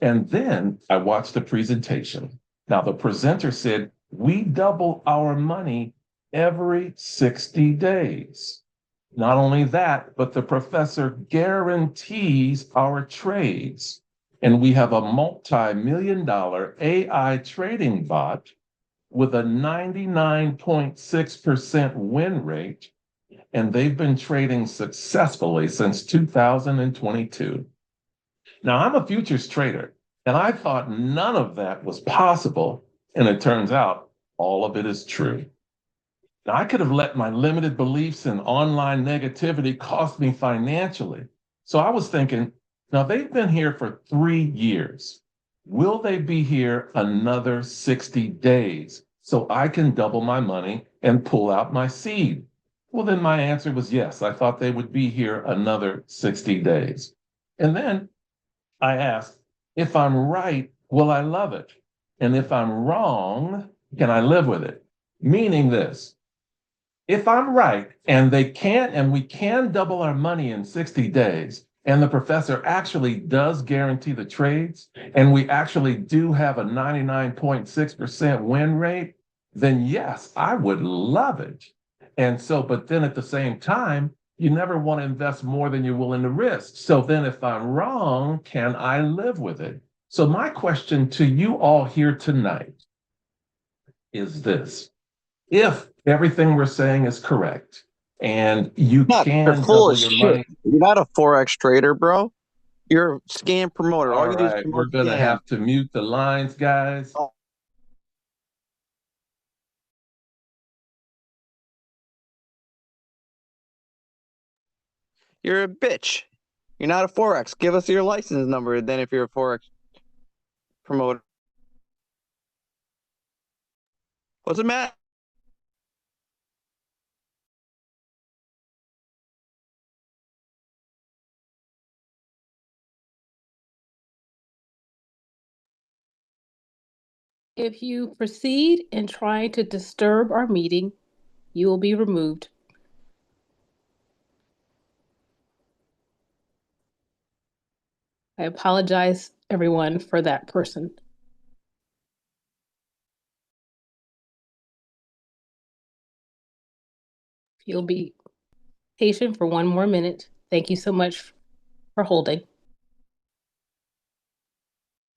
And then I watched the presentation. Now, the presenter said, we double our money every 60 days. Not only that, but the professor guarantees our trades. And we have a multi-million-dollar AI trading bot with a 99.6% win rate, and they've been trading successfully since 2022. Now, I'm a futures trader, and I thought none of that was possible, and it turns out all of it is true. Now, I could have let my limited beliefs and online negativity cost me financially. So I was thinking, now they've been here for 3 years. Will they be here another 60 days so I can double my money and pull out my seed? Well, then my answer was yes. I thought they would be here another 60 days. And then I asked, if I'm right, will I love it? And if I'm wrong, can I live with it? Meaning this, if I'm right and we can double our money in 60 days, and the professor actually does guarantee the trades, and we actually do have a 99.6% win rate, then yes, I would love it. And so, but then at the same time, you never want to invest more than you're willing to risk. So then if I'm wrong, can I live with it? So my question to you all here tonight is this. If everything we're saying is correct and you You're can full double of your shit. money, You're not a Forex trader, bro. You're a scam promoter. All all you do is right, we're promote going to scams. have to mute the lines, guys. You're a bitch. You're not a Forex. Give us your license number then if you're a Forex promoter. What's the matter? If you proceed in trying to disturb our meeting, you will be removed. I apologize, everyone, for that person. If you'll be patient for one more minute. Thank you so much for holding.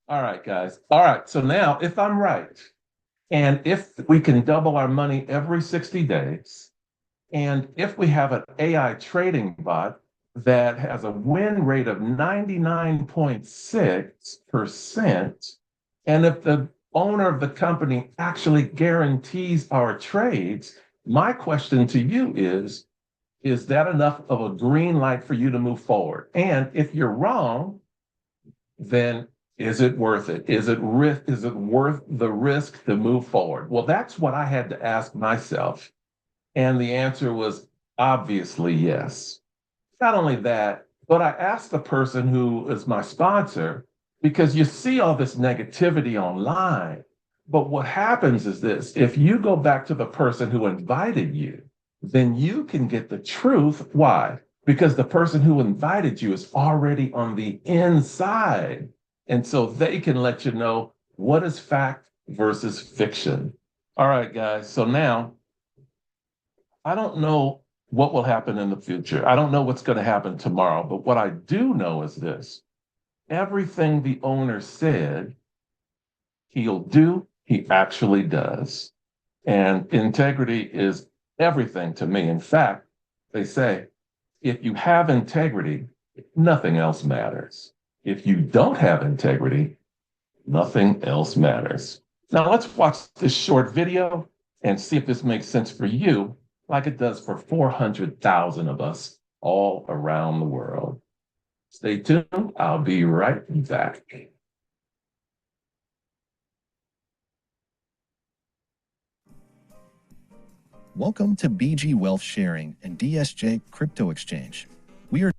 All right, guys. All right, so now if I'm right, and if we can double our money every 60 days, and if we have an AI trading bot that has a win rate of 99.6%, and if the owner of the company actually guarantees our trades, my question to you is that enough of a green light for you to move forward? And if you're wrong, then is it worth it? Is it worth the risk to move forward? Well, that's what I had to ask myself. And the answer was obviously yes. Not only that, but I asked the person who is my sponsor, because you see all this negativity online. But what happens is this, if you go back to the person who invited you, then you can get the truth. Why? Because the person who invited you is already on the inside. And so they can let you know what is fact versus fiction. All right, guys. So now I don't know what will happen in the future. I don't know what's going to happen tomorrow. But what I do know is this, everything the owner said he'll do, he actually does. And integrity is everything to me. In fact, they say, if you have integrity, nothing else matters. If you don't have integrity, nothing else matters. Now let's watch this short video and see if this makes sense for you, like it does for 400,000 of us all around the world. Stay tuned. I'll be right back. Welcome to BG Wealth Sharing and DSJ Crypto Exchange. We are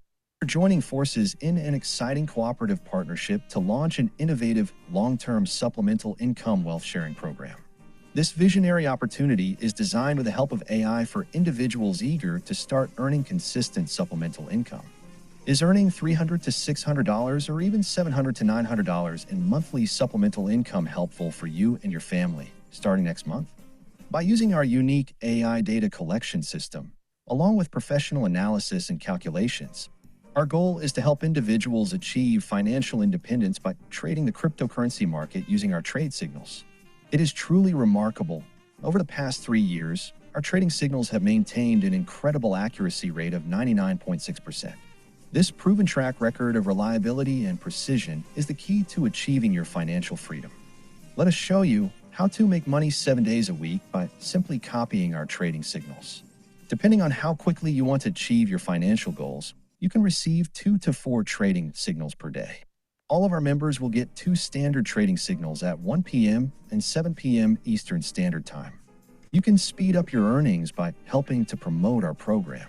joining forces in an exciting cooperative partnership to launch an innovative long-term supplemental income wealth sharing program. This visionary opportunity is designed with the help of AI for individuals eager to start earning consistent supplemental income. Is earning $300 to $600 or even $700 to $900 in monthly supplemental income helpful for you and your family starting next month? By using our unique AI data collection system, along with professional analysis and calculations, our goal is to help individuals achieve financial independence by trading the cryptocurrency market using our trade signals. It is truly remarkable. Over the past 3 years, our trading signals have maintained an incredible accuracy rate of 99.6%. This proven track record of reliability and precision is the key to achieving your financial freedom. Let us show you how to make money 7 days a week by simply copying our trading signals. Depending on how quickly you want to achieve your financial goals, you can receive 2 to 4 trading signals per day. All of our members will get 2 standard trading signals at 1 p.m. and 7 p.m. Eastern Standard Time. You can speed up your earnings by helping to promote our program.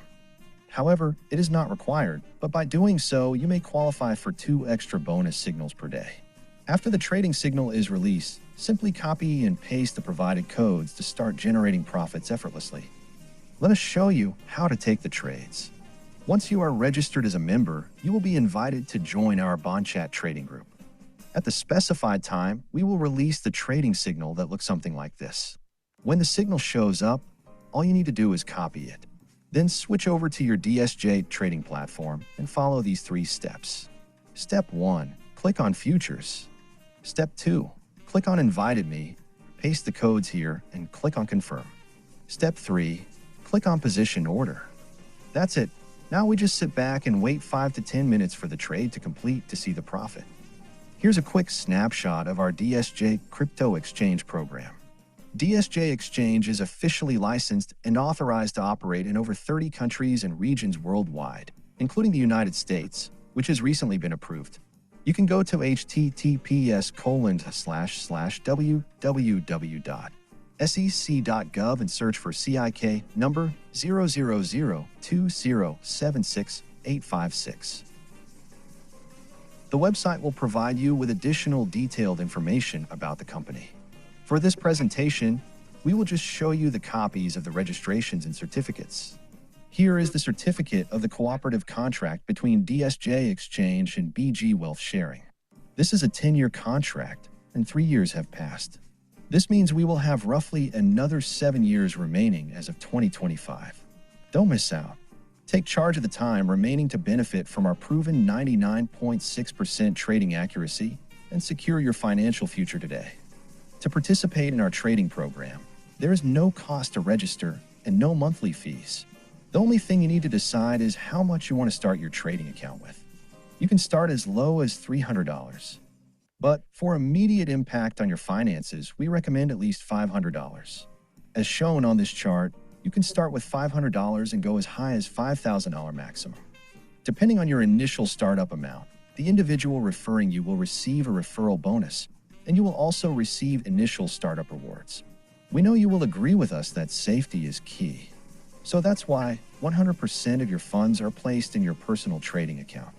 However, it is not required, but by doing so, you may qualify for 2 extra bonus signals per day. After the trading signal is released, simply copy and paste the provided codes to start generating profits effortlessly. Let us show you how to take the trades. Once you are registered as a member, you will be invited to join our Bond Chat trading group. At the specified time, we will release the trading signal that looks something like this. When the signal shows up, all you need to do is copy it. Then switch over to your DSJ trading platform and follow these 3 steps. Step 1. Click on Futures. Step 2. Click on Invited Me, paste the codes here, and click on Confirm. Step 3. Click on Position Order. That's it. Now we just sit back and wait 5 to 10 minutes for the trade to complete to see the profit. Here's a quick snapshot of our DSJ Crypto Exchange program. DSJ Exchange is officially licensed and authorized to operate in over 30 countries and regions worldwide, including the United States, which has recently been approved. You can go to https://www.sec.gov and search for CIK number 00020768856. The website will provide you with additional detailed information about the company. For this presentation, we will just show you the copies of the registrations and certificates. Here is the certificate of the cooperative contract between DSJ Exchange and BG Wealth Sharing. This is a 10-year contract, and 3 years have passed. This means we will have roughly another 7 years remaining as of 2025. Don't miss out. Take charge of the time remaining to benefit from our proven 99.6% trading accuracy and secure your financial future today. To participate in our trading program, there is no cost to register and no monthly fees. The only thing you need to decide is how much you want to start your trading account with. You can start as low as $300. But for immediate impact on your finances, we recommend at least $500. As shown on this chart, you can start with $500 and go as high as $5,000 maximum. Depending on your initial startup amount, the individual referring you will receive a referral bonus, and you will also receive initial startup rewards. We know you will agree with us that safety is key. So that's why 100% of your funds are placed in your personal trading account.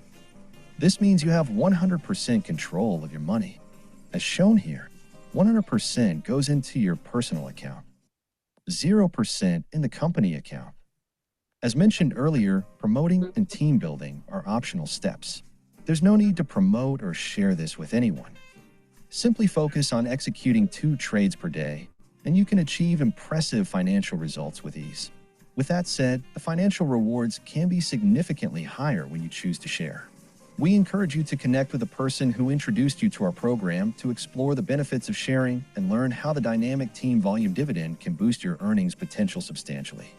This means you have 100% control of your money. As shown here, 100% goes into your personal account, 0% in the company account. As mentioned earlier, promoting and team building are optional steps. There's no need to promote or share this with anyone. Simply focus on executing 2 trades per day, and you can achieve impressive financial results with ease. With that said, the financial rewards can be significantly higher when you choose to share. We encourage you to connect with the person who introduced you to our program to explore the benefits of sharing and learn how the dynamic team volume dividend can boost your earnings potential substantially.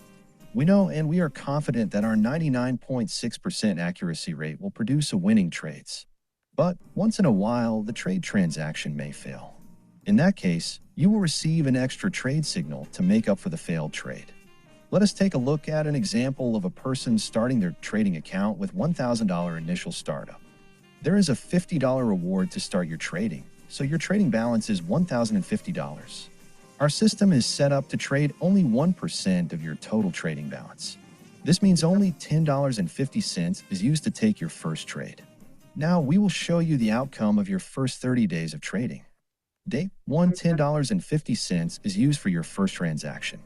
We know and we are confident that our 99.6% accuracy rate will produce a winning trades. But once in a while, the trade transaction may fail. In that case, you will receive an extra trade signal to make up for the failed trade. Let us take a look at an example of a person starting their trading account with $1,000 initial startup. There is a $50 reward to start your trading, so your trading balance is $1,050. Our system is set up to trade only 1% of your total trading balance. This means only $10.50 is used to take your first trade. Now we will show you the outcome of your first 30 days of trading. Day 1, $10.50 is used for your first transaction.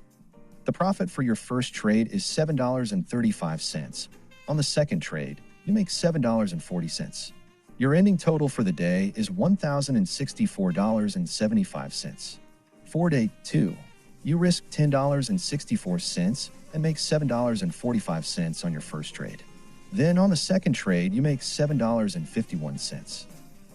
The profit for your first trade is $7.35. On the second trade, you make $7.40. Your ending total for the day is $1,064.75. For day 2, you risk $10.64 and make $7.45 on your first trade. Then on the second trade, you make $7.51.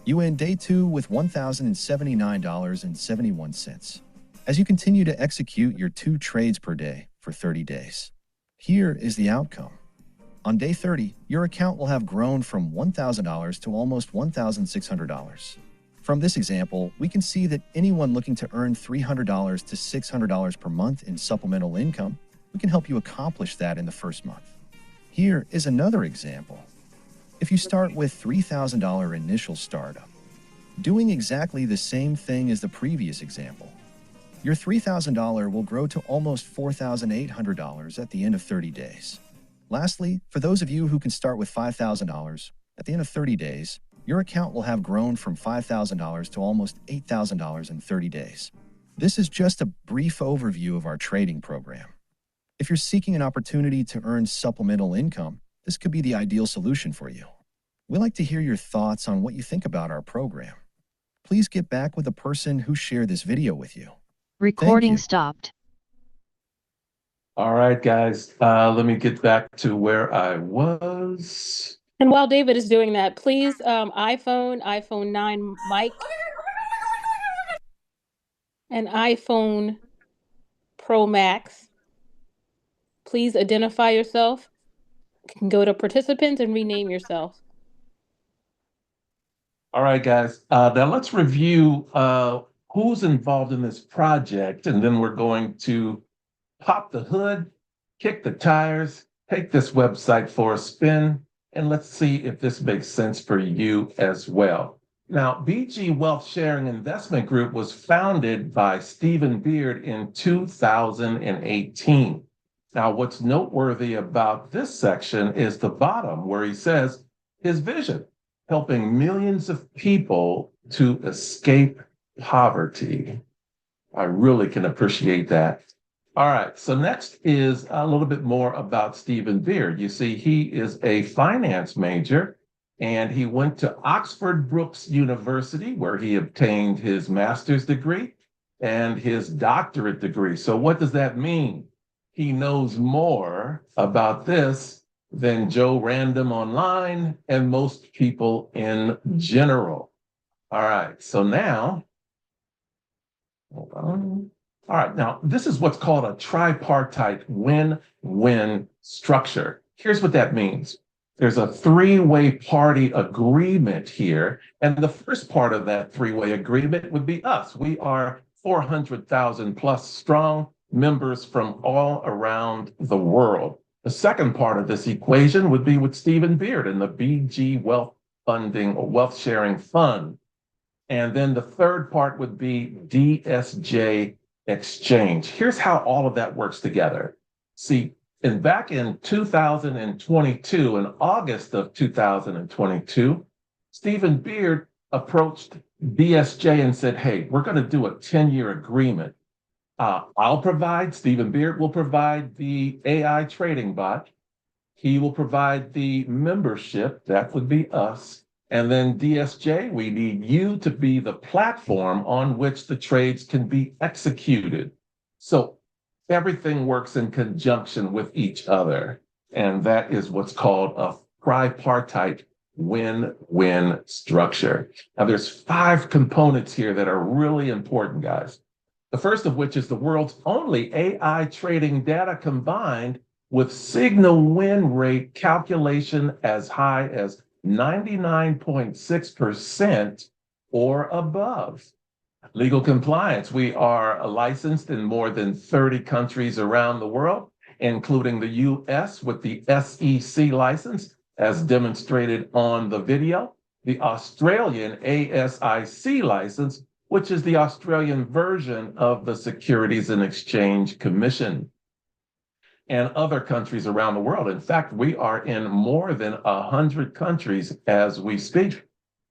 You end day 2 with $1,079.71 as you continue to execute your 2 trades per day for 30 days. Here is the outcome. On day 30, your account will have grown from $1,000 to almost $1,600. From this example, we can see that anyone looking to earn $300 to $600 per month in supplemental income, we can help you accomplish that in the first month. Here is another example. If you start with $3,000 initial startup, doing exactly the same thing as the previous example, your $3,000 will grow to almost $4,800 at the end of 30 days. Lastly, for those of you who can start with $5,000, at the end of 30 days, your account will have grown from $5,000 to almost $8,000 in 30 days. This is just a brief overview of our trading program. If you're seeking an opportunity to earn supplemental income, this could be the ideal solution for you. We'd like to hear your thoughts on what you think about our program. Please get back with the person who shared this video with you. Recording stopped. All right, guys, let me get back to where I was. And while David is doing that, please, iPhone 9 mic, and iPhone Pro Max, please identify yourself. You can go to participants and rename yourself. All right, guys, now let's review who's involved in this project, and then we're going to pop the hood, kick the tires, take this website for a spin, and let's see if this makes sense for you as well. Now, BG Wealth Sharing Investment Group was founded by Stephen Beard in 2018. Now, what's noteworthy about this section is the bottom where he says his vision, helping millions of people to escape poverty. I really can appreciate that. All right, so next is a little bit more about Stephen Beard. You see, he is a finance major, and he went to Oxford Brookes University, where he obtained his master's degree and his doctorate degree. So what does that mean? He knows more about this than Joe Random online and most people in general. All right, so now, hold on. All right, now this is what's called a tripartite win-win structure. Here's what that means. There's a three-way party agreement here, and the first part of that three-way agreement would be us. We are 400,000 plus strong members from all around the world. The second part of this equation would be with Stephen Beard and the BG Wealth Funding or Wealth Sharing Fund. And then the third part would be DSJ Exchange. Here's how all of that works together. See, back in 2022, in August of 2022, Stephen Beard approached DSJ and said, hey, we're going to do a 10-year agreement. Stephen Beard will provide the AI trading bot. He will provide the membership, that would be us. And then DSJ, we need you to be the platform on which the trades can be executed. So everything works in conjunction with each other. And that is what's called a tripartite win-win structure. Now there's 5 components here that are really important, guys. The first of which is the world's only AI trading data combined with signal win rate calculation as high as 99.6% or above. Legal compliance. We are licensed in more than 30 countries around the world, including the US with the SEC license, as demonstrated on the video, the Australian ASIC license, which is the Australian version of the Securities and Exchange Commission, and other countries around the world. In fact, we are in more than 100 countries as we speak.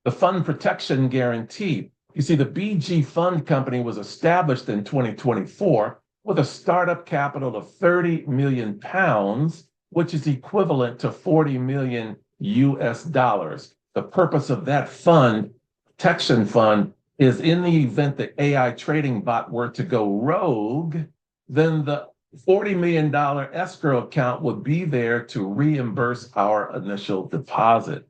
The Fund Protection Guarantee. You see, the BG Fund Company was established in 2024 with a startup capital of 30 million pounds, which is equivalent to 40 million US dollars. The purpose of that fund, protection fund, is in the event the AI trading bot were to go rogue, then the $40 million escrow account would be there to reimburse our initial deposit.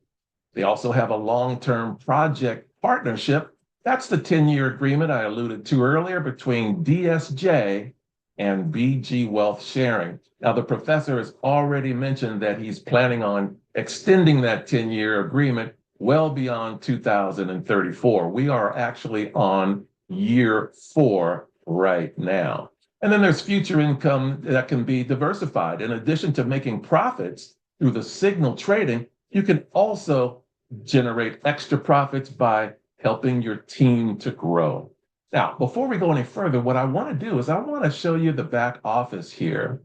They also have a long-term project partnership. That's the 10-year agreement I alluded to earlier between DSJ and BG Wealth Sharing. Now, the professor has already mentioned that he's planning on extending that 10-year agreement well beyond 2034. We are actually on year 4 right now. And then there's future income that can be diversified. In addition to making profits through the signal trading, you can also generate extra profits by helping your team to grow. Now, before we go any further, what I want to do is I want to show you the back office here.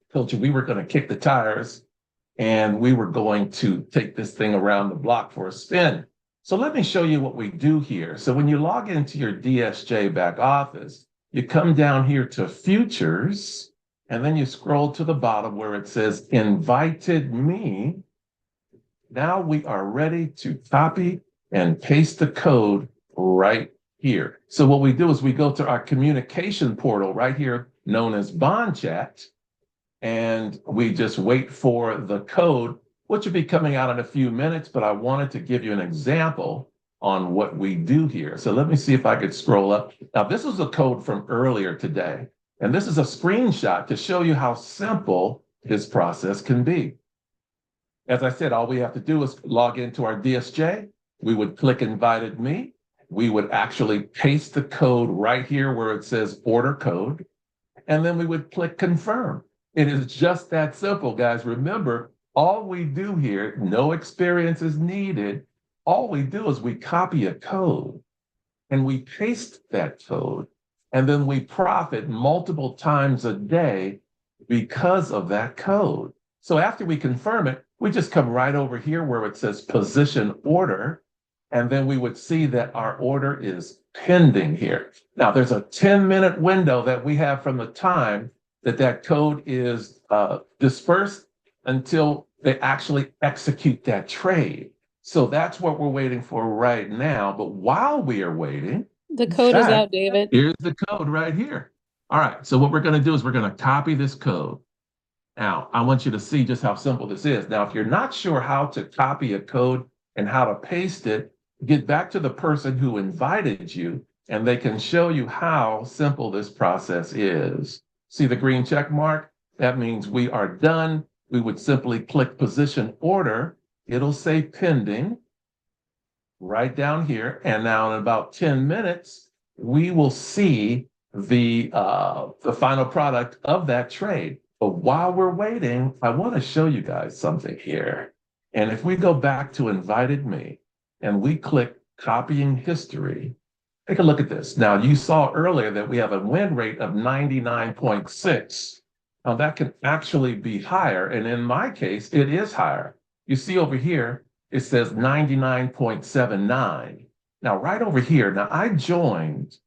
I told you we were going to kick the tires and we were going to take this thing around the block for a spin. So let me show you what we do here. So when you log into your DSJ back office, you come down here to Futures, and then you scroll to the bottom where it says Invited Me. Now we are ready to copy and paste the code right here. So what we do is we go to our communication portal right here, known as Bond Chat, and we just wait for the code, which will be coming out in a few minutes, but I wanted to give you an example on what we do here. So let me see if I could scroll up. Now, this is a code from earlier today, and this is a screenshot to show you how simple this process can be. As I said, all we have to do is log into our DSJ. We would click Invited Me. We would actually paste the code right here where it says Order Code, and then we would click Confirm. It is just that simple, guys. Remember, all we do here, no experience is needed. All we do is we copy a code and we paste that code, and then we profit multiple times a day because of that code. So after we confirm it, we just come right over here where it says Position Order, and then we would see that our order is pending here. Now, there's a 10-minute window that we have from the time that that code is dispersed until they actually execute that trade. So that's what we're waiting for right now. But while we are waiting, The code is fact, out, David. here's the code right here. All right, so what we're going to do is we're going to copy this code. Now, I want you to see just how simple this is. Now, if you're not sure how to copy a code and how to paste it, get back to the person who invited you, and they can show you how simple this process is. See the green check mark? That means we are done. We would simply click Position Order. It'll say Pending right down here. And now in about 10 minutes, we will see the final product of that trade. But while we're waiting, I want to show you guys something here. And if we go back to Invited Me and we click Copying History, take a look at this. Now, you saw earlier that we have a win rate of 99.6. Now, that can actually be higher. And in my case, it is higher. You see over here, it says 99.79. Now, right over here, now I joined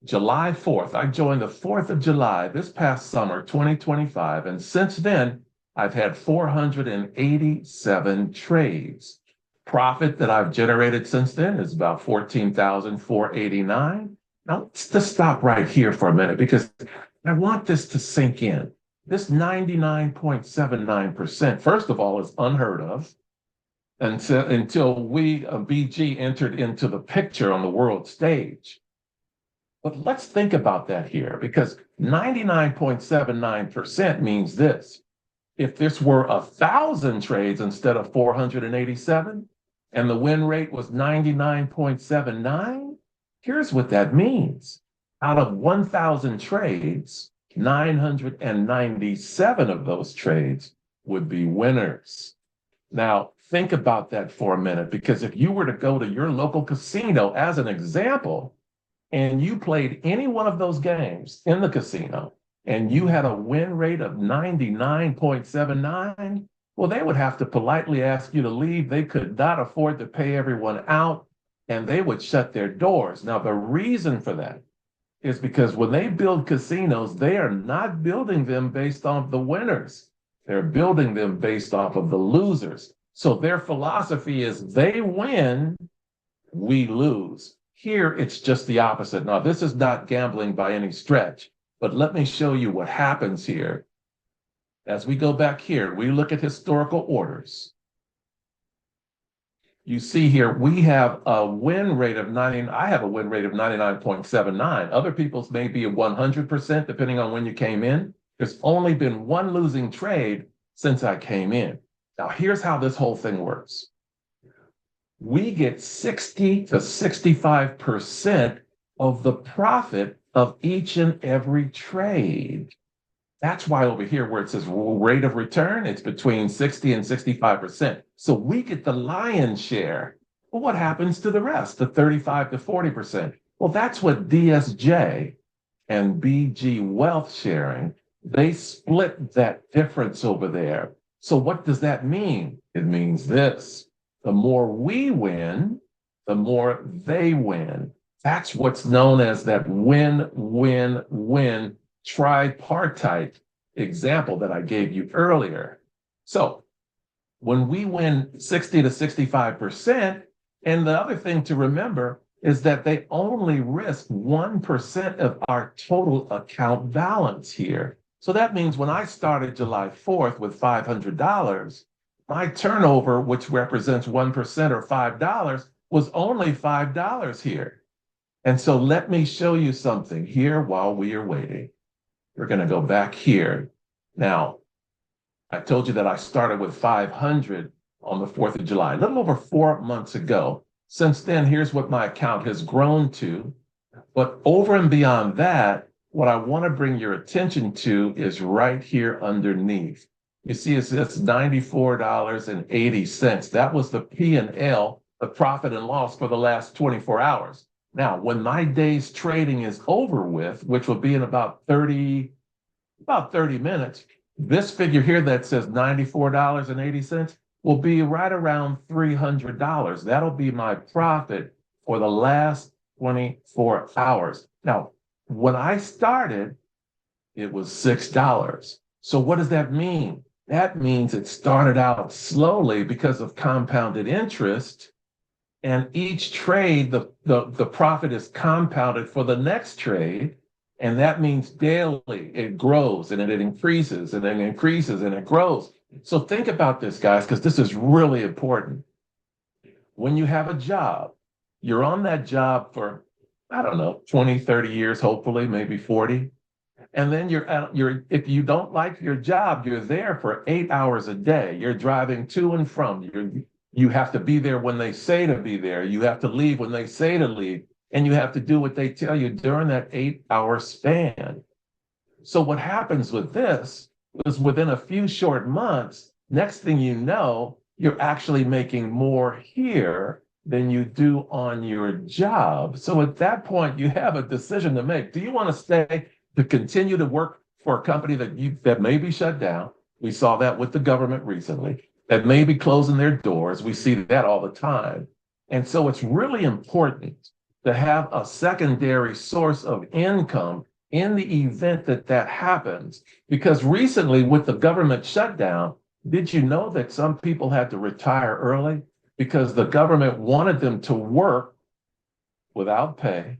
July 4th. I joined the 4th of July this past summer, 2025. And since then, I've had 487 trades. Profit that I've generated since then is about $14,489. Now, let's just stop right here for a minute because I want this to sink in. This 99.79%, first of all, is unheard of until we, BG, entered into the picture on the world stage. But let's think about that here, because 99.79% means this. If this were 1,000 trades instead of 487, and the win rate was 99.79, here's what that means. Out of 1,000 trades, 997 of those trades would be winners. Now, think about that for a minute, because if you were to go to your local casino as an example, and you played any one of those games in the casino, and you had a win rate of 99.79, well, they would have to politely ask you to leave. They could not afford to pay everyone out, and they would shut their doors. Now, the reason for that is because when they build casinos, they are not building them based off the winners. They're building them based off of the losers. So their philosophy is they win, we lose. Here, it's just the opposite. Now, this is not gambling by any stretch, but let me show you what happens here. As we go back here, we look at historical orders. You see here, we have a win rate of 90. I have a win rate of 99.79. Other people's may be 100%, depending on when you came in. There's only been one losing trade since I came in. Now, here's how this whole thing works. We get 60 to 65% of the profit of each and every trade. That's why over here where it says rate of return, it's between 60 and 65%. So we get the lion's share. Well, what happens to the rest, the 35 to 40%? Well, that's what DSJ and BG Wealth Sharing, they split that difference over there. So what does that mean? It means this. The more we win, the more they win. That's what's known as that win-win-win tripartite example that I gave you earlier. So when we win 60 to 65%, and the other thing to remember is that they only risk 1% of our total account balance here. So that means when I started July 4th with $500, my turnover, which represents 1% or $5, was only $5 here. And so let me show you something here while we are waiting. We're going to go back here. Now, I told you that I started with 500 on the 4th of July, a little over 4 months ago. Since then, here's what my account has grown to. But over and beyond that, what I want to bring your attention to is right here underneath. You see, it's $94.80. That was the P&L, the profit and loss for the last 24 hours. Now, when my day's trading is over with, which will be in about 30 minutes, this figure here that says $94.80 will be right around $300. That'll be my profit for the last 24 hours. Now, when I started, it was $6. So what does that mean? That means it started out slowly because of compounded interest. And each trade, the profit is compounded for the next trade. And that means daily it grows and it increases and it increases and it grows. So think about this, guys, because this is really important. When you have a job, you're on that job for, I don't know, 20, 30 years, hopefully, maybe 40. And then if you don't like your job, you're there for 8 hours a day. You're driving to and from. You have to be there when they say to be there. You have to leave when they say to leave. And you have to do what they tell you during that 8-hour span. So what happens with this is within a few short months, next thing you know, you're actually making more here than you do on your job. So at that point, you have a decision to make. Do you want to stay to continue to work for a company that may be shut down? We saw that with the government recently, that may be closing their doors. We see that all the time. And so it's really important to have a secondary source of income in the event that that happens. Because recently with the government shutdown, did you know that some people had to retire early because the government wanted them to work without pay,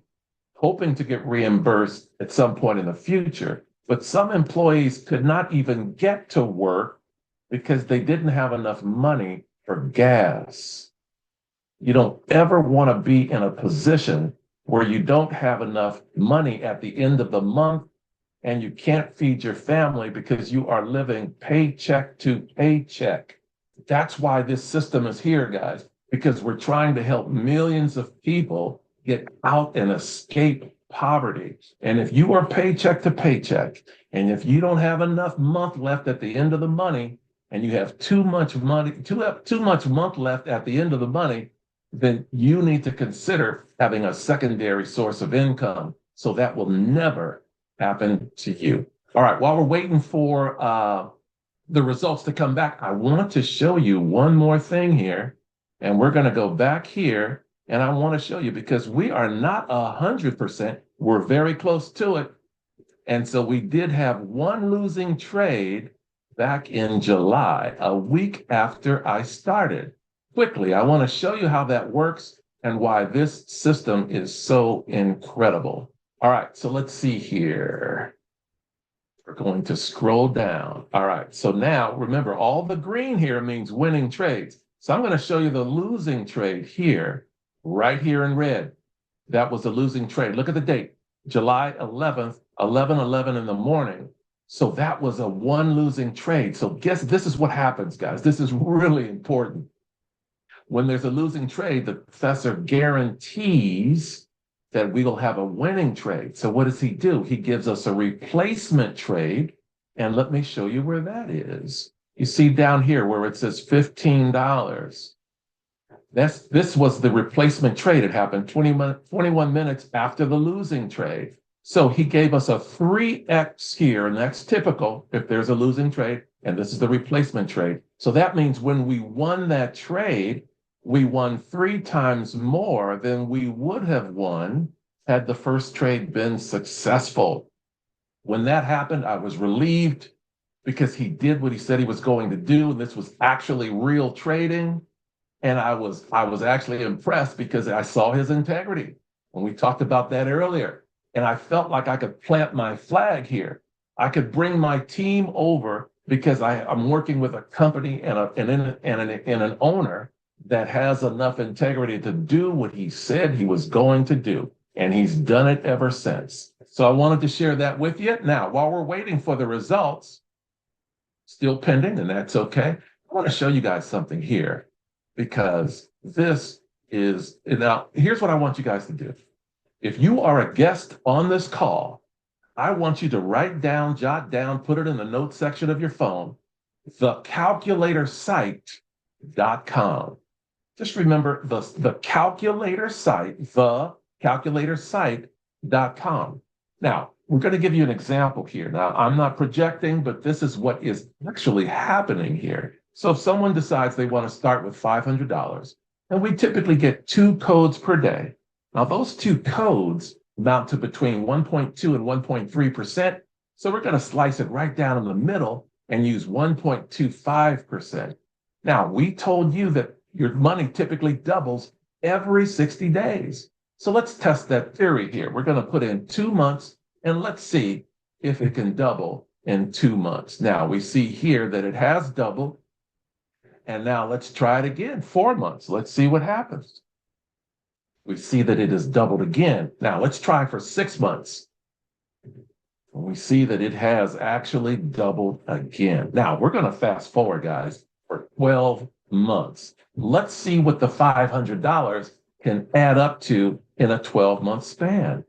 hoping to get reimbursed at some point in the future. But some employees could not even get to work because they didn't have enough money for gas. You don't ever want to be in a position where you don't have enough money at the end of the month and you can't feed your family because you are living paycheck to paycheck. That's why this system is here, guys, because we're trying to help millions of people get out and escape poverty. And if you are paycheck to paycheck, and if you don't have enough month left at the end of the money, and you have too much month left at the end of the money, then you need to consider having a secondary source of income. So that will never happen to you. All right, while we're waiting for the results to come back, I want to show you one more thing here. And we're going to go back here. And I want to show you because we are not 100%. We're very close to it. And so we did have one losing trade back in July, a week after I started. Quickly, I want to show you how that works and why this system is so incredible. All right, so let's see here. We're going to scroll down. All right, so now remember, all the green here means winning trades. So I'm going to show you the losing trade here, right here in red. That was a losing trade. Look at the date, July 11th, 11:11 in the morning. So that was a one losing trade. So guess this is what happens, guys. This is really important. When there's a losing trade, the professor guarantees that we will have a winning trade. So what does he do? He gives us a replacement trade. And let me show you where that is. You see down here where it says $15. This was the replacement trade. It happened 21 minutes after the losing trade. So he gave us a 3x here, and that's typical if there's a losing trade, and this is the replacement trade. So that means when we won that trade, we won 3 times more than we would have won had the first trade been successful. When that happened, I was relieved because he did what he said he was going to do, and this was actually real trading. And I was actually impressed because I saw his integrity. And we talked about that earlier. And I felt like I could plant my flag here. I could bring my team over because I'm working with a company and an owner that has enough integrity to do what he said he was going to do. And he's done it ever since. So I wanted to share that with you. Now, while we're waiting for the results, still pending, and that's okay, I want to show you guys something here. Because this is, now, here's what I want you guys to do. If you are a guest on this call, I want you to write down, jot down, put it in the notes section of your phone, thecalculatorsite.com. Just remember the calculator site, thecalculatorsite.com. Now, we're going to give you an example here. Now, I'm not projecting, but this is what is actually happening here. So if someone decides they want to start with $500, and we typically get 2 codes per day. Now those 2 codes amount to between 1.2 and 1.3%. So we're going to slice it right down in the middle and use 1.25%. Now we told you that your money typically doubles every 60 days. So let's test that theory here. We're going to put in 2 months and let's see if it can double in 2 months. Now we see here that it has doubled. And now let's try it again, 4 months. Let's see what happens. We see that it has doubled again. Now let's try for 6 months. We see that it has actually doubled again. Now we're going to fast forward, guys, for 12 months. Let's see what the $500 can add up to in a 12-month span.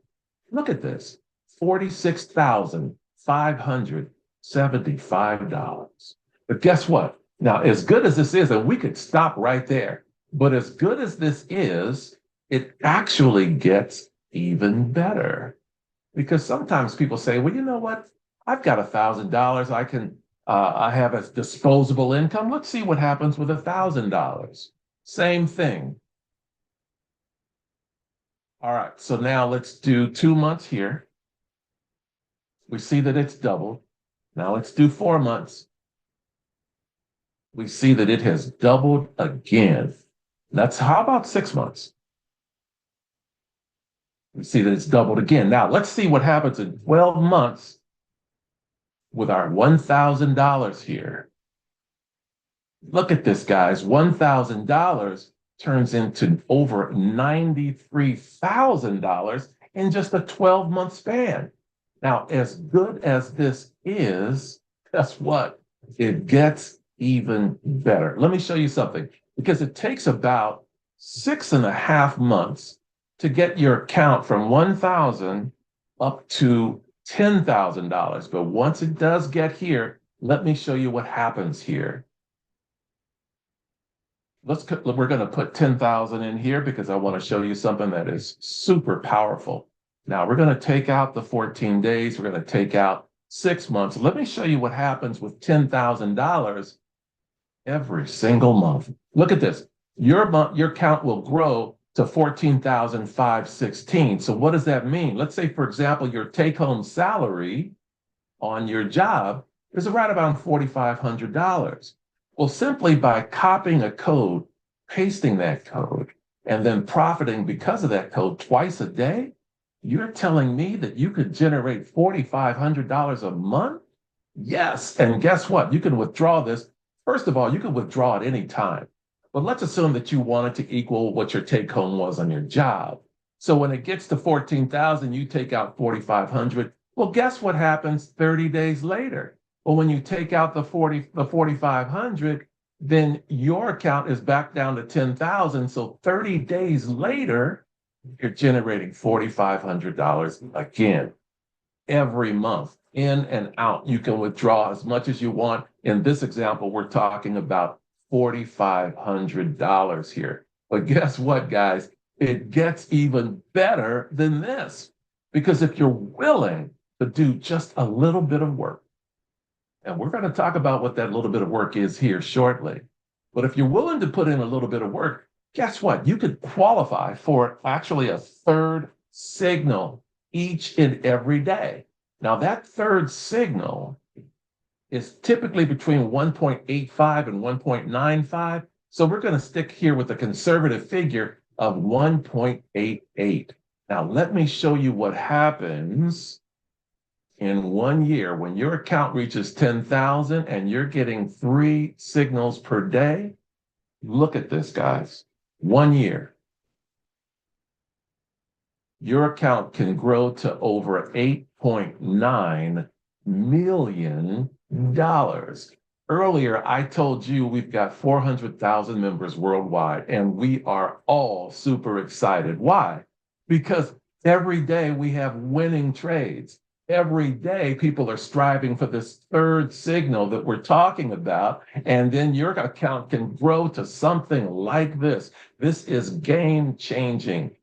Look at this, $46,575. But guess what? Now, as good as this is, and we could stop right there, but as good as this is, it actually gets even better. Because sometimes people say, well, you know what? I've got $1,000. I have a disposable income. Let's see what happens with $1,000. Same thing. All right, so now let's do 2 months here. We see that it's doubled. Now let's do 4 months. We see that it has doubled again. How about 6 months? We see that it's doubled again. Now, let's see what happens in 12 months with our $1,000 here. Look at this, guys. $1,000 turns into over $93,000 in just a 12-month span. Now, as good as this is, guess what? It gets even better. Let me show you something, because it takes about 6.5 months to get your account from $1,000 up to $10,000. But once it does get here, let me show you what happens here. We're going to put 10,000 in here because I want to show you something that is super powerful. Now we're going to take out the 14 days. We're going to take out 6 months. Let me show you what happens with $10,000 every single month. Look at this. Your account will grow to $14,516. So what does that mean? Let's say, for example, your take-home salary on your job is right around $4,500. Well, simply by copying a code, pasting that code, and then profiting because of that code twice a day, you're telling me that you could generate $4,500 a month? Yes. And guess what? You can withdraw this. First of all, you can withdraw at any time. But let's assume that you wanted to equal what your take home was on your job. So when it gets to 14,000, you take out 4,500. Well, guess what happens 30 days later? Well, when you take out the 4,500, then your account is back down to 10,000. So 30 days later, you're generating $4,500 again every month, in and out. You can withdraw as much as you want. In this example, we're talking about $4,500 here. But guess what, guys? It gets even better than this. Because if you're willing to do just a little bit of work, and we're going to talk about what that little bit of work is here shortly. But if you're willing to put in a little bit of work, guess what? You could qualify for actually a third signal each and every day. Now, that third signal is typically between 1.85 and 1.95. So we're going to stick here with a conservative figure of 1.88. Now, let me show you what happens in 1 year when your account reaches 10,000 and you're getting 3 signals per day. Look at this, guys. 1 year. Your account can grow to over $8.9 million. Earlier, I told you we've got 400,000 members worldwide, and we are all super excited. Why? Because every day we have winning trades. Every day people are striving for this third signal that we're talking about, and then your account can grow to something like this. This is game-changing,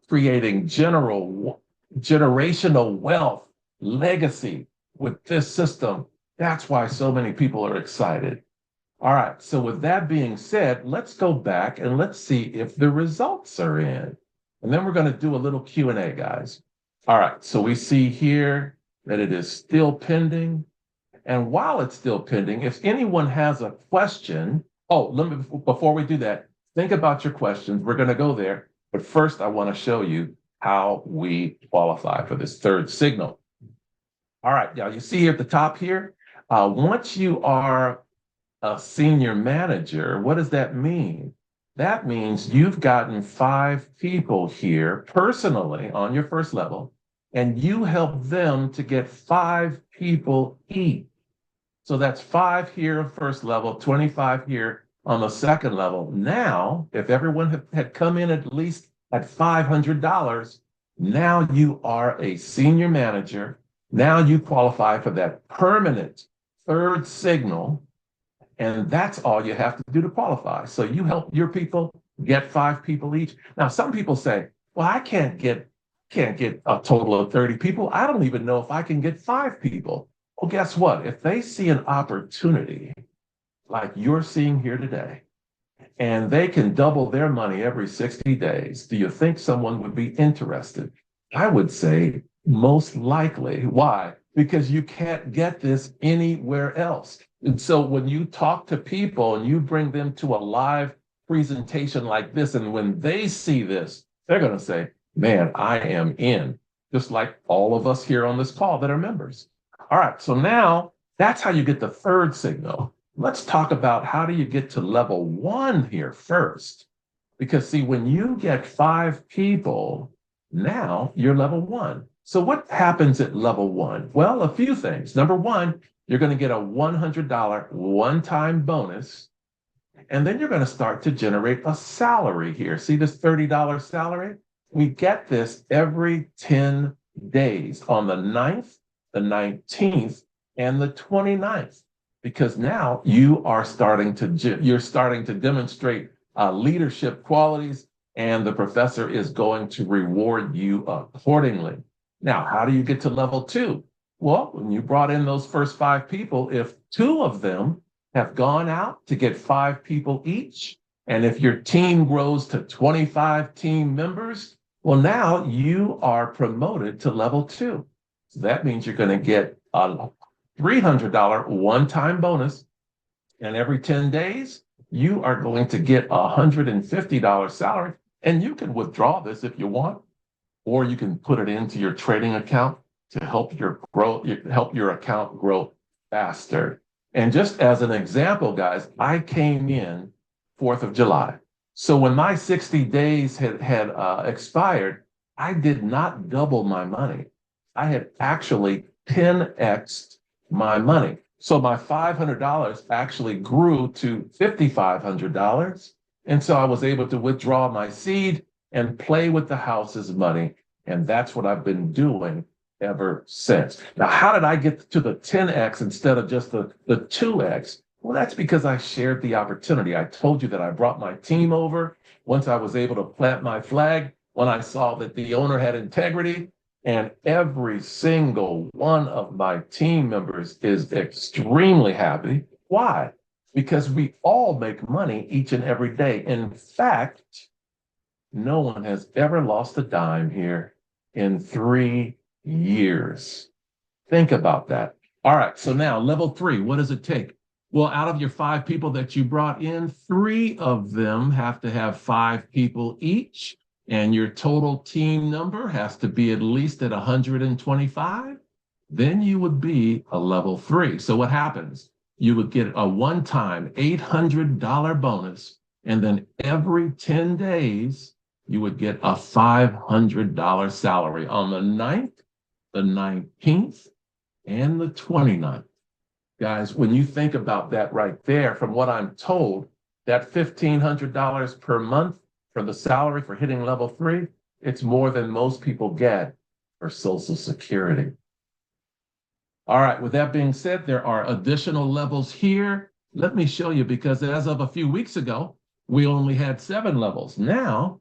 creating generational wealth, legacy with this system. That's why so many people are excited. All right, so with that being said, let's go back and let's see if the results are in. And then we're going to do a little Q&A, guys. All right, so we see here that it is still pending. And while it's still pending, if anyone has a question, before we do that, think about your questions. We're going to go there. But first, I want to show you how we qualify for this third signal. All right, now you see here at the top here, once you are a senior manager, what does that mean? That means you've gotten 5 people here personally on your first level, and you help them to get 5 people each. So that's 5 here on first level, 25 here on the second level. Now, if everyone had come in at least at $500, now you are a senior manager. Now you qualify for that permanent third signal. And that's all you have to do to qualify. So you help your people get 5 people each. Now, some people say, well, I can't get a total of 30 people. I don't even know if I can get 5 people. Well, guess what? If they see an opportunity like you're seeing here today, and they can double their money every 60 days, do you think someone would be interested? I would say most likely. Why? Because you can't get this anywhere else. And so when you talk to people and you bring them to a live presentation like this, and when they see this, they're going to say, man, I am in, just like all of us here on this call that are members. All right, so now that's how you get the third signal. Let's talk about how do you get to level 1 here first. Because see, when you get 5 people, now you're level 1. So what happens at level 1? Well, a few things. Number 1, you're going to get a $100 one-time bonus, and then you're going to start to generate a salary here. See this $30 salary? We get this every 10 days on the 9th, the 19th, and the 29th, because now you are starting to demonstrate leadership qualities, and the professor is going to reward you accordingly. Now, how do you get to level 2? Well, when you brought in those first 5 people, if 2 of them have gone out to get 5 people each, and if your team grows to 25 team members, well, now you are promoted to level 2. So that means you're going to get $300 one-time bonus. And every 10 days, you are going to get a $150 salary. And you can withdraw this if you want, or you can put it into your trading account to help help your account grow faster. And just as an example, guys, I came in 4th of July. So when my 60 days had expired, I did not double my money. I had actually 10x'd my money. So my $500 actually grew to $5,500. And so I was able to withdraw my seed and play with the house's money. And that's what I've been doing ever since. Now, how did I get to the 10x instead of just the 2x? Well, that's because I shared the opportunity. I told you that I brought my team over. Once I was able to plant my flag, when I saw that the owner had integrity, and every single one of my team members is extremely happy. Why? Because we all make money each and every day. In fact, no one has ever lost a dime here in 3 years. Think about that. All right, so now level 3, what does it take? Well, out of your 5 people that you brought in, 3 of them have to have 5 people each, and your total team number has to be at least at 125. Then you would be a level 3. So what happens? You would get a one-time $800 bonus, and then every 10 days, you would get a $500 salary on the 9th, the 19th, and the 29th. Guys, when you think about that right there, from what I'm told, that $1,500 per month for the salary for hitting level 3, it's more than most people get for Social Security. All right, with that being said, there are additional levels here. Let me show you, because as of a few weeks ago, we only had 7 levels. Now,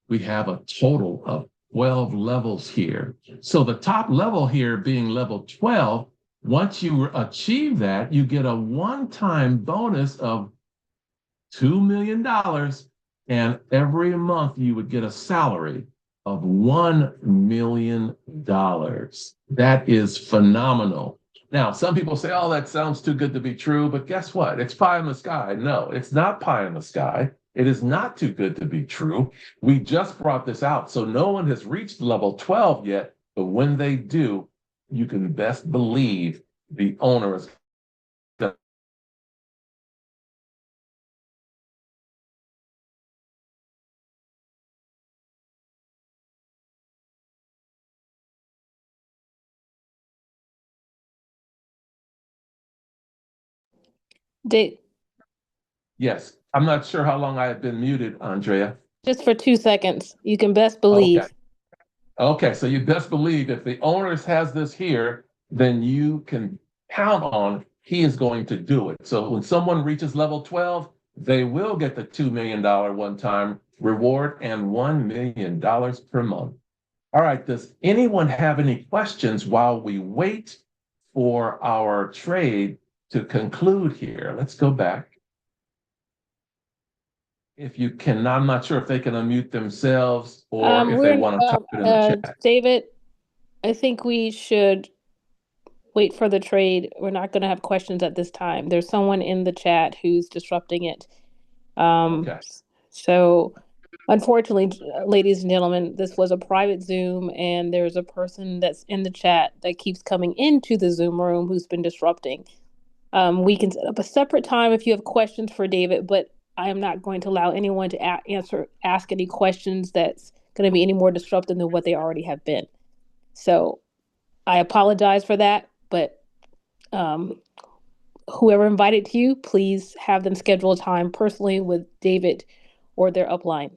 we have a total of 12 levels here. So the top level here being level 12, once you achieve that, you get a one-time bonus of $2 million. And every month you would get a salary of $1 million. That is phenomenal. Now, some people say, oh, that sounds too good to be true. But guess what? It's pie in the sky. No, it's not pie in the sky. It is not too good to be true. We just brought this out. So no one has reached level 12 yet. But when they do, you can best believe the owner is Dave, yes. I'm not sure how long I have been muted, Andrea. just for 2 seconds. You can best Okay. believe. Okay, so you best believe if the owners has this here, then you can count on he is going to do it. So when someone reaches level 12, they will get the $2 million one-time reward and $1 million per month. All right, does anyone have any questions while we wait for our trade to conclude here? Let's go back. If you can, I'm not sure if they can unmute themselves or if they want to type it in the chat. David, I think we should wait for the trade. We're not going to have questions at this time. There's someone in the chat who's disrupting it. Okay. So unfortunately, ladies and gentlemen, this was a private Zoom, and there's a person that's in the chat that keeps coming into the Zoom room who's been disrupting. We can set up a separate time if you have questions for David, but I am not going to allow anyone to ask any questions that's going to be any more disruptive than what they already have been. So I apologize for that, but whoever invited you, please have them schedule a time personally with David or their upline.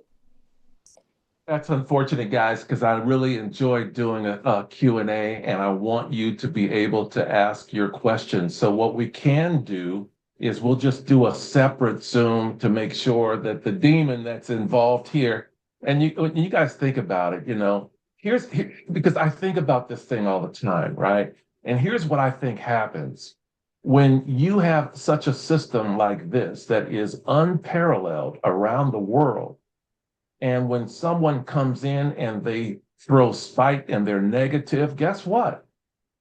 That's unfortunate, guys, because I really enjoyed doing a Q&A, and I want you to be able to ask your questions. So what we can do is we'll just do a separate Zoom to make sure that the demon that's involved here, and you guys think about it, because I think about this thing all the time, right? And here's what I think happens. When you have such a system like this that is unparalleled around the world, and when someone comes in and they throw spite and they're negative, guess what?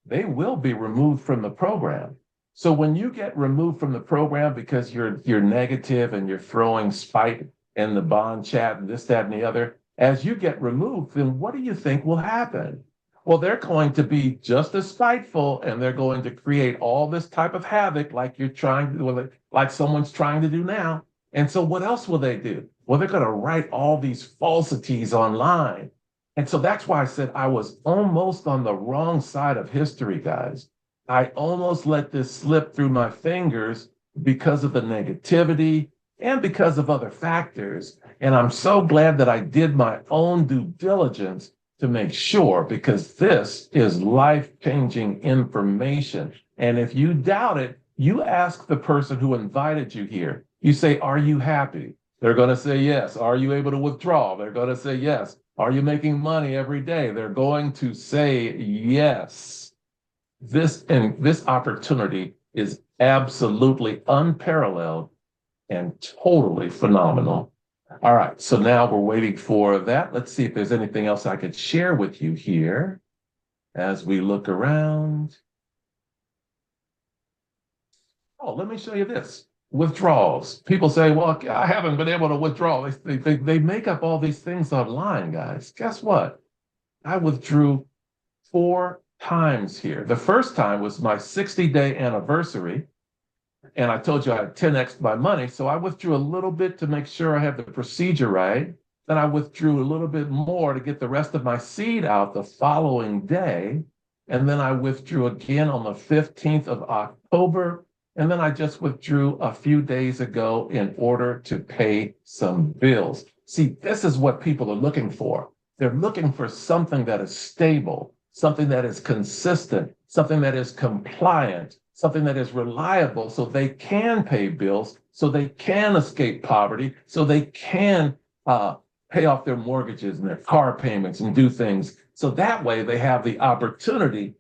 they will be removed from the program. So when you get removed from the program because you're negative and you're throwing spite in the bond chat and this, that, and the other, as you get removed, then what do you think will happen? Well, they're going to be just as spiteful, and they're going to create all this type of havoc like you're trying to, like someone's trying to do now. And so what else will they do? Well, they're going to write all these falsities online. And so that's why I said I was almost on the wrong side of history, guys. I almost let this slip through my fingers because of the negativity and because of other factors. And I'm so glad that I did my own due diligence to make sure, because this is life-changing information. And if you doubt it, you ask the person who invited you here. You say, are you happy? They're going to say yes. Are you able to withdraw? They're going to say yes. Are you making money every day? They're going to say yes. This opportunity is absolutely unparalleled and totally phenomenal. All right, so now we're waiting for that. Let's see if there's anything else I could share with you here as we look around. Oh, let me show you this. Withdrawals. People say, well, I haven't been able to withdraw. They make up all these things online, guys. Guess what? I withdrew 4 times here. The first time was my 60-day anniversary. And I told you I had 10x my money. So I withdrew a little bit to make sure I had the procedure right. Then I withdrew a little bit more to get the rest of my seed out the following day. And then I withdrew again on the 15th of October. And then I just withdrew a few days ago in order to pay some bills. See, this is what people are looking for. They're looking for something that is stable, something that is consistent, something that is compliant, something that is reliable, so they can pay bills, so they can escape poverty, so they can pay off their mortgages and their car payments and do things. So that way they have the opportunity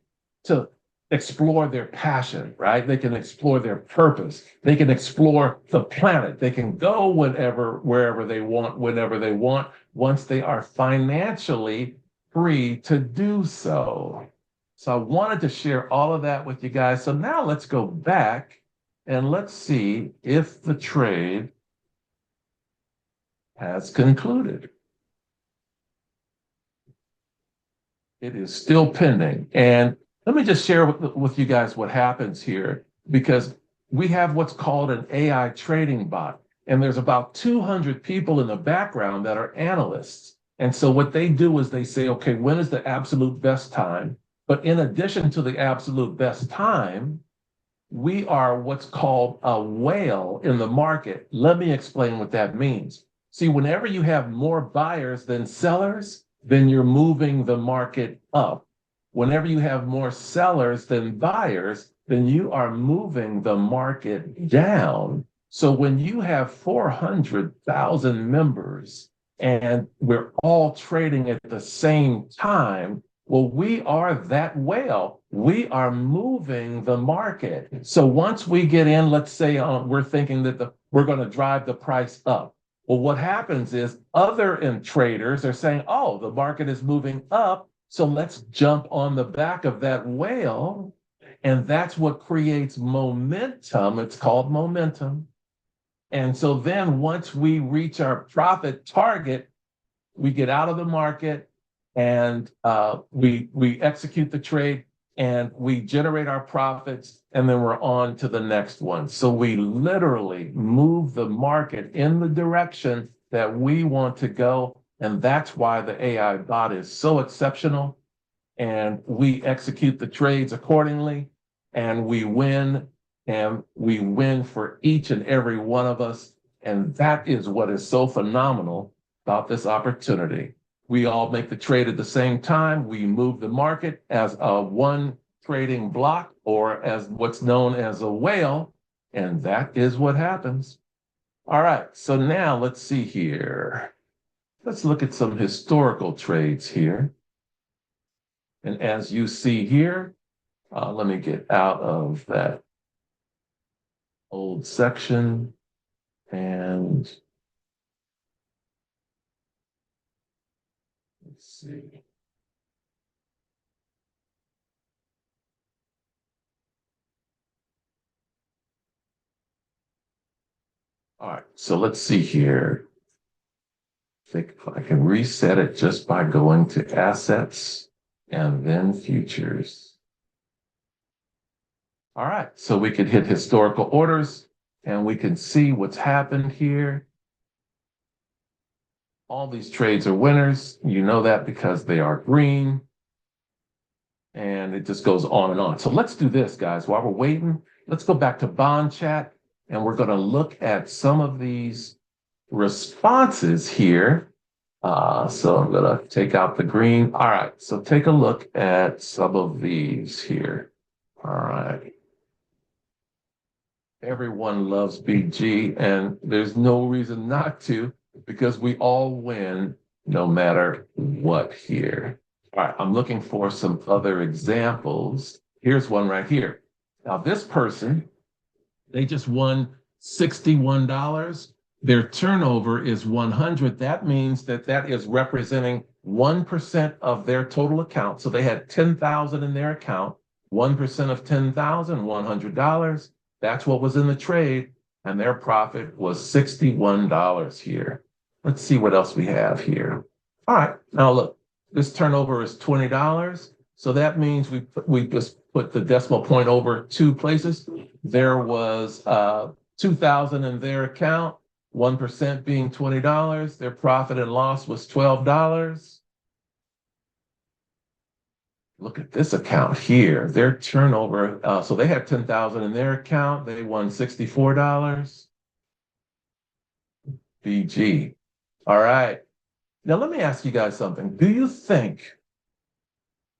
to explore their passion, right? They can explore their purpose. They can explore the planet. They can go wherever they want, whenever they want, once they are financially free to do so. So I wanted to share all of that with you guys. So now let's go back and let's see if the trade has concluded. It is still pending. And let me just share with you guys what happens here, because we have what's called an AI trading bot. And there's about 200 people in the background that are analysts. And so what they do is they say, okay, when is the absolute best time? But in addition to the absolute best time, we are what's called a whale in the market. Let me explain what that means. See, whenever you have more buyers than sellers, then you're moving the market up. Whenever you have more sellers than buyers, then you are moving the market down. So when you have 400,000 members and we're all trading at the same time, well, we are that whale. We are moving the market. So once we get in, let's say we're thinking that we're going to drive the price up. Well, what happens is other traders are saying, oh, the market is moving up, so let's jump on the back of that whale. And that's what creates momentum. It's called momentum. And so then once we reach our profit target, we get out of the market and we execute the trade and we generate our profits, and then we're on to the next one. So we literally move the market in the direction that we want to go. And that's why the AI bot is so exceptional. And we execute the trades accordingly, and we win for each and every one of us. And that is what is so phenomenal about this opportunity. We all make the trade at the same time. We move the market as a one trading block, or as what's known as a whale, and that is what happens. All right, so now let's see here. Let's look at some historical trades here. And as you see here, let me get out of that old section and let's see. All right, so let's see here. I think if I can reset it just by going to assets and then futures. All right, so we could hit historical orders and we can see what's happened here. All these trades are winners. You know that because they are green. And it just goes on and on. So let's do this, guys. While we're waiting, let's go back to bond chat and we're going to look at some of these responses here. So I'm going to take out the green. All right, so take a look at some of these here. All right. Everyone loves BG, and there's no reason not to, because we all win no matter what here. All right, I'm looking for some other examples. Here's one right here. Now, this person, they just won $61. Their turnover is 100. That means that that is representing 1% of their total account. So they had 10,000 in their account. 1% of 10,000, $100. That's what was in the trade. And their profit was $61 here. Let's see what else we have here. All right, now look, this turnover is $20. So that means we just put the decimal point over 2 places. There was 2,000 in their account, 1% being $20. Their profit and loss was $12. Look at this account here. Their turnover, so they had 10,000 in their account. They won $64. BG. All right. Now let me ask you guys something. Do you think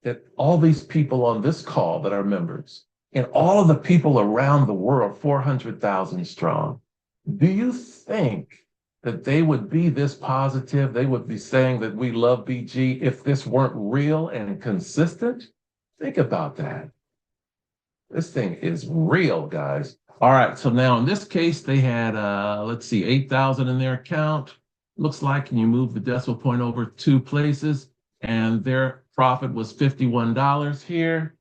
that all these people on this call that are members and all of the people around the world, 400,000 strong, do you think that they would be this positive? They would be saying that we love BG if this weren't real and consistent? Think about that. This thing is real, guys. All right, so now in this case, they had, let's see, 8,000 in their account. Looks like, and you move the decimal point over 2 places, and their profit was $51 here.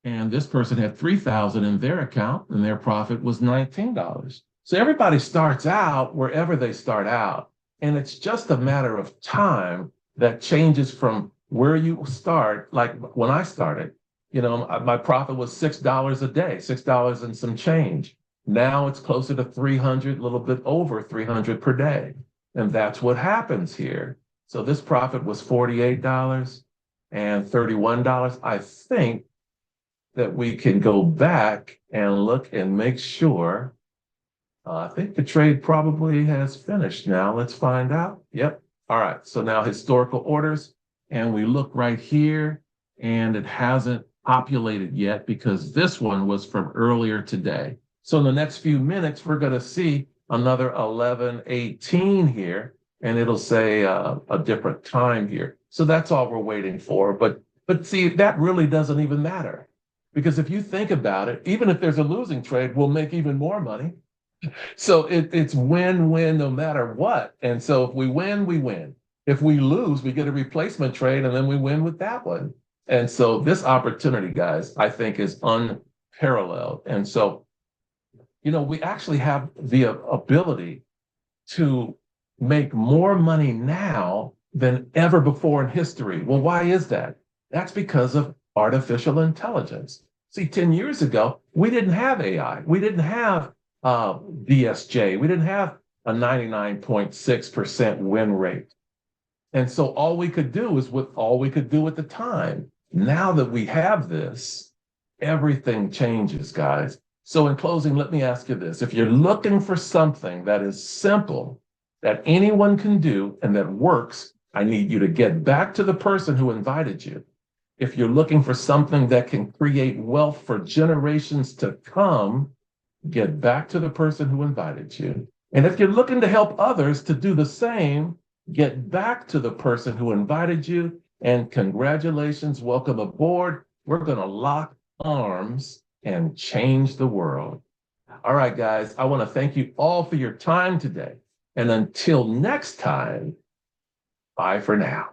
And this person had 3,000 in their account, and their profit was $19. So everybody starts out wherever they start out. And it's just a matter of time that changes from where you start. Like when I started, you know, my profit was $6 a day, $6 and some change. Now it's closer to 300, a little bit over 300 per day. And that's what happens here. So this profit was $48 and $31. I think that we can go back and look and make sure. I think the trade probably has finished now. Let's find out. Yep. All right. So now historical orders, and we look right here, and it hasn't populated yet because this one was from earlier today. So in the next few minutes, we're going to see another 11:18 here, and it'll say a different time here. So that's all we're waiting for. But see, that really doesn't even matter, because if you think about it, even if there's a losing trade, we'll make even more money. So it's win-win no matter what. And so if we win, we win. If we lose, we get a replacement trade, and then we win with that one. And so this opportunity, guys, I think is unparalleled. And so, you know, we actually have the ability to make more money now than ever before in history. Well, why is that? That's because of artificial intelligence. See, 10 years ago, we didn't have AI. We didn't have DSJ. We didn't have a 99.6% win rate. And so all we could do is with all we could do at the time. Now that we have this, everything changes, guys. So in closing, let me ask you this. If you're looking for something that is simple, that anyone can do and that works, I need you to get back to the person who invited you. If you're looking for something that can create wealth for generations to come, get back to the person who invited you. And if you're looking to help others to do the same, get back to the person who invited you. And congratulations, welcome aboard. We're going to lock arms and change the world. All right, guys, I want to thank you all for your time today. And until next time, bye for now.